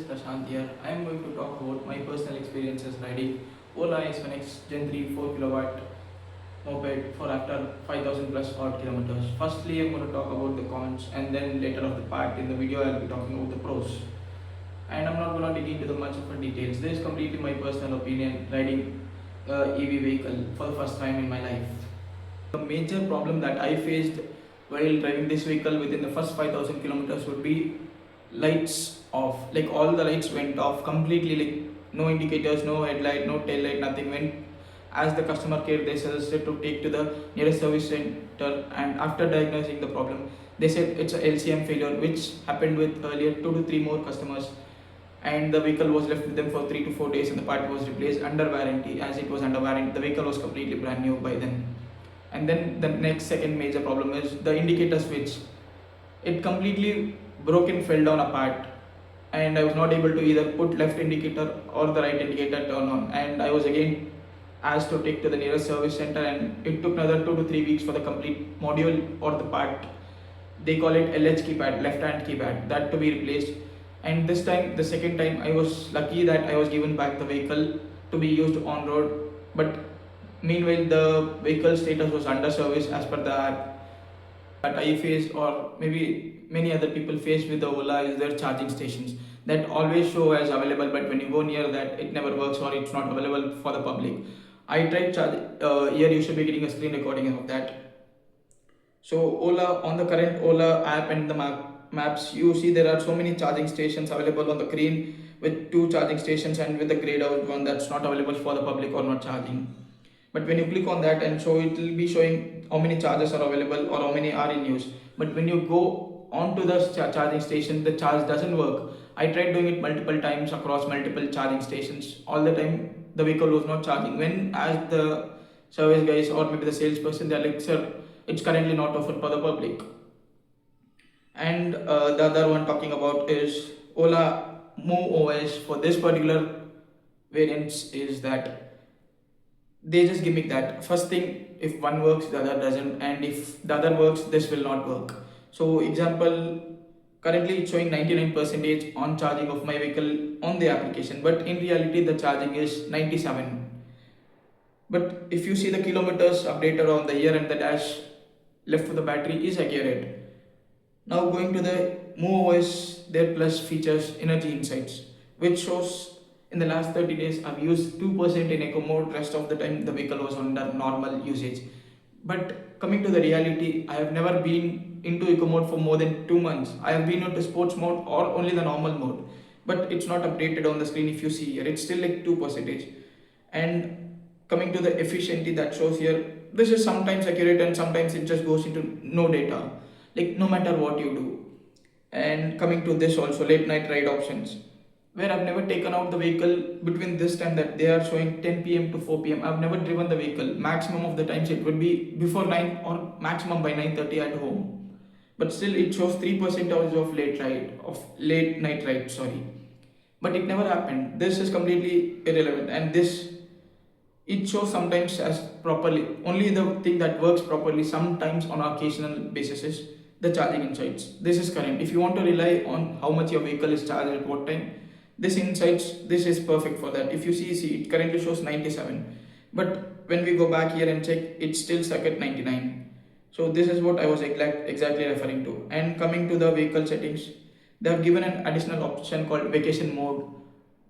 Prashant here. I am going to talk about my personal experiences riding Ola S1 X Gen3 4 kilowatt moped for after 5000 plus odd kilometers. Firstly, I'm going to talk about the cons, and then later of the part in the video I'll be talking about the pros. And I'm not going to dig into the much of the details. This is completely my personal opinion riding EV vehicle for the first time in my life. The major problem that I faced while driving this vehicle within the first 5000 kilometers would be lights off. Like all the lights went off completely, like no indicators, no headlight, no tail light, nothing went. As the customer care, they suggested to take to the nearest service center, and after diagnosing the problem, they said it's a LCM failure, which happened with earlier 2 to 3 more customers, and the vehicle was left with them for 3 to 4 days, and the part was replaced under warranty. As it was under warranty, the vehicle was completely brand new by then. And then the next second major problem is the indicator switch. It completely broke and fell down apart, and I was not able to either put left indicator or the right indicator turn on, and I was again asked to take to the nearest service center, and it took another 2 to 3 weeks for the complete module or the part, they call it LH keypad, left hand keypad, that to be replaced. And this time, the second time, I was lucky that I was given back the vehicle to be used on road, but meanwhile the vehicle status was under service as per the app. That I faced, or maybe many other people face with the Ola, is their charging stations that always show as available, but when you go near that, it never works or it's not available for the public. I tried here you should be getting a screen recording of that. So Ola, on the current Ola app and the maps, you see there are so many charging stations available on the green, with 2 charging stations, and with the grayed out one that's not available for the public or not charging. But when you click on that, and so it will be showing how many chargers are available or how many are in use. But when you go onto the charging station, the charge doesn't work. I tried doing it multiple times across multiple charging stations. All the time the vehicle was not charging. When as the service guys or maybe the salesperson, they're like, sir, it's currently not offered for the public. And the other one talking about is Ola Move OS for this particular variants is that they just gimmick that first thing, if one works the other doesn't, and if the other works this will not work. So example, currently it's showing 99% on charging of my vehicle on the application, but in reality the charging is 97. But if you see the kilometers updated on the year and the dash left for the battery is accurate. Now going to the Move OS, their plus features energy insights, which shows in the last 30 days I've used 2% in eco mode, rest of the time the vehicle was under normal usage. But coming to the reality, I have never been into eco mode for more than 2 months. I have been into sports mode or only the normal mode, but it's not updated on the screen. If you see here, it's still like 2%. And coming to the efficiency that shows here, this is sometimes accurate and sometimes it just goes into no data, like no matter what you do. And coming to this also, late night ride options, where I've never taken out the vehicle between this time that they are showing 10 p.m. to 4 p.m. I've never driven the vehicle. Maximum of the times it would be before 9 or maximum by 9:30 at home. But still it shows 3% of late night ride, sorry. But it never happened. This is completely irrelevant, and this it shows sometimes as properly. Only the thing that works properly sometimes on occasional basis is the charging insights. This is current. If you want to rely on how much your vehicle is charged at what time, this insights, this is perfect for that. If you see it currently shows 97, but when we go back here and check, it's still stuck at 99. So this is what I was exactly referring to. And coming to the vehicle settings, they have given an additional option called vacation mode,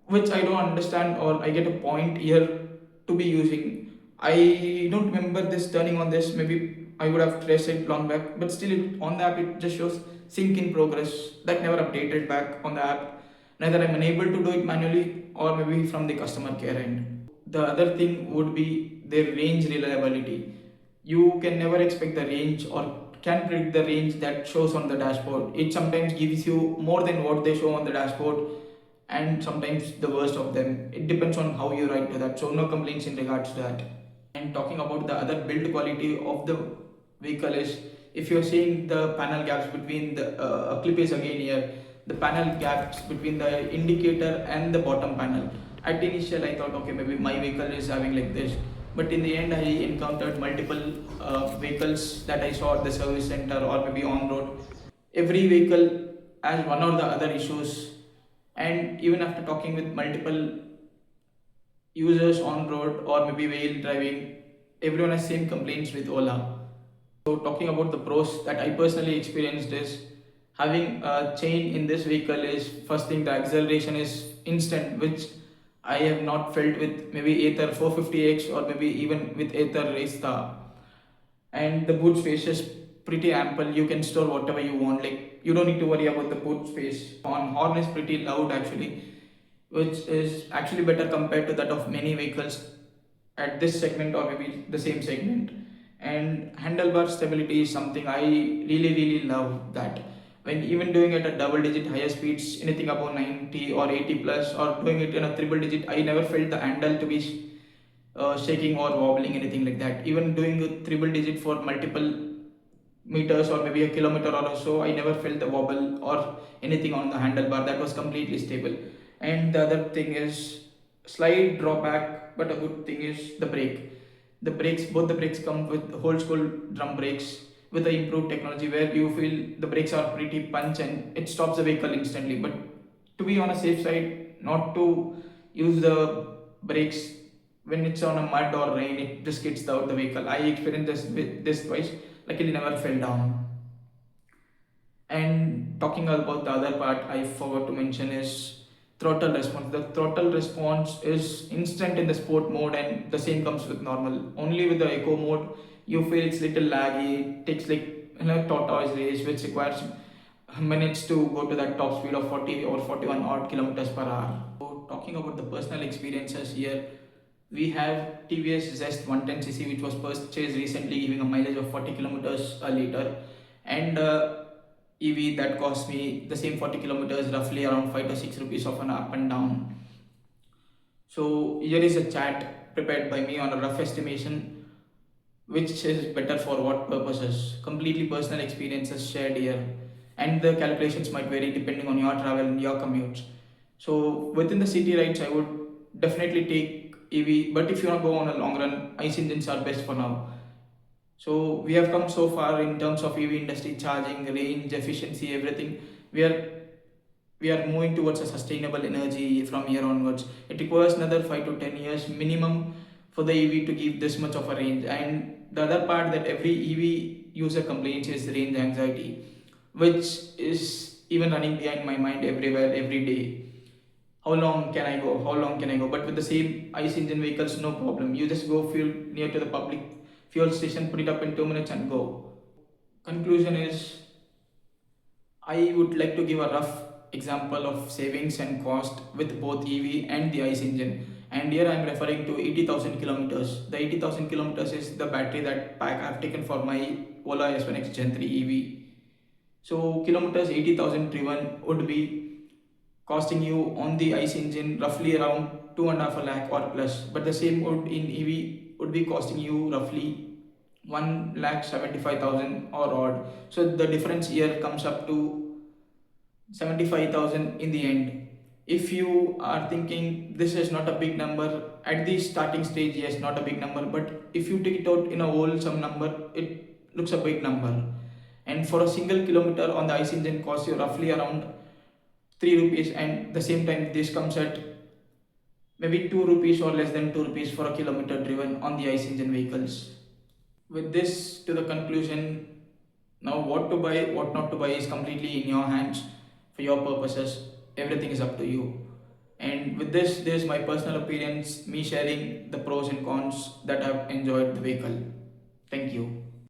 which I don't understand, or I get a point here to be using. I don't remember this turning on this. Maybe I would have pressed it long back, but still on the app it just shows sync in progress. That never updated back on the app. Neither I'm unable to do it manually or maybe from the customer care end. The other thing would be their range reliability. You can never expect the range or can predict the range that shows on the dashboard. It sometimes gives you more than what they show on the dashboard, and sometimes the worst of them. It depends on how you write to that. So no complaints in regards to that. And talking about the other build quality of the vehicle is, if you're seeing the panel gaps between the clip is again here, the panel gaps between the indicator and the bottom panel. At initial I thought, okay, maybe my vehicle is having like this, but in the end I encountered multiple vehicles that I saw at the service center or maybe on road. Every vehicle has one or the other issues, And even after talking with multiple users on road or maybe while driving, everyone has same complaints with Ola. So talking about the pros that I personally experienced is having a chain in this vehicle is first thing, the acceleration is instant, which I have not felt with maybe Ather 450X or maybe even with Ather Race. And the boot space is pretty ample. You can store whatever you want. Like you don't need to worry about the boot space. On horn is pretty loud actually, which is actually better compared to that of many vehicles at this segment or maybe the same segment. And handlebar stability is something I really love, that when even doing it at double digit higher speeds, anything above 90 or 80 plus, or doing it in a triple digit, I never felt the handle to be shaking or wobbling, anything like that. Even doing a triple digit for multiple meters or maybe a kilometer or so, I never felt the wobble or anything on the handlebar. That was completely stable. And the other thing is slight drawback, but a good thing is the brake. The brakes, both the brakes come with old school drum brakes with the improved technology where you feel the brakes are pretty punch and it stops the vehicle instantly. But to be on a safe side, not to use the brakes when it's on a mud or rain, it just gets out the vehicle. I experienced this twice. Luckily, never fell down. And talking about the other part, I forgot to mention is throttle response. The throttle response is instant in the sport mode, and the same comes with normal. Only with the eco mode, you feel it's little laggy. It takes like tortoise race, which requires minutes to go to that top speed of 40 or 41 odd kilometers per hour. So talking about the personal experiences here, we have TVS Zest 110cc, which was purchased recently, giving a mileage of 40 kilometers a liter, and EV that cost me the same 40 kilometers, roughly around 5 to 6 rupees of an up and down. So here is a chat prepared by me on a rough estimation, which is better for what purposes. Completely personal experiences shared here, and the calculations might vary depending on your travel and your commutes. So within the city rides, I would definitely take EV, but if you want to go on a long run, ICE engines are best for now. So we have come so far in terms of EV industry, charging, range, efficiency, everything. We are we are moving towards a sustainable energy from here onwards. It requires another 5 to 10 years minimum for the EV to give this much of a range. And the other part that every EV user complains is range anxiety, which is even running behind my mind everywhere, every day. How long can I go? How long can I go? But with the same ICE engine vehicles, no problem. You just go fuel near to the public fuel station, put it up in 2 minutes and go. Conclusion is, I would like to give a rough example of savings and cost with both EV and the ICE engine. And here I am referring to 80,000 kilometers. The 80,000 kilometers is the battery that pack I have taken for my Ola S1 X Gen3 EV. So kilometers 80,000 driven would be costing you on the ICE engine roughly around 2.5 lakh or plus. But the same would in EV would be costing you roughly 1,75,000 or odd. So the difference here comes up to 75,000 in the end. If you are thinking this is not a big number at the starting stage, yes, not a big number, but if you take it out in a whole sum number, it looks a big number. And for a single kilometer on the ICE engine costs you roughly around 3 rupees, and the same time this comes at maybe 2 rupees or less than 2 rupees for a kilometer driven on the ICE engine vehicles. With this to the conclusion, now what to buy, what not to buy is completely in your hands for your purposes. Everything is up to you. And with this is my personal opinions, me sharing the pros and cons that I've enjoyed the vehicle. Thank you.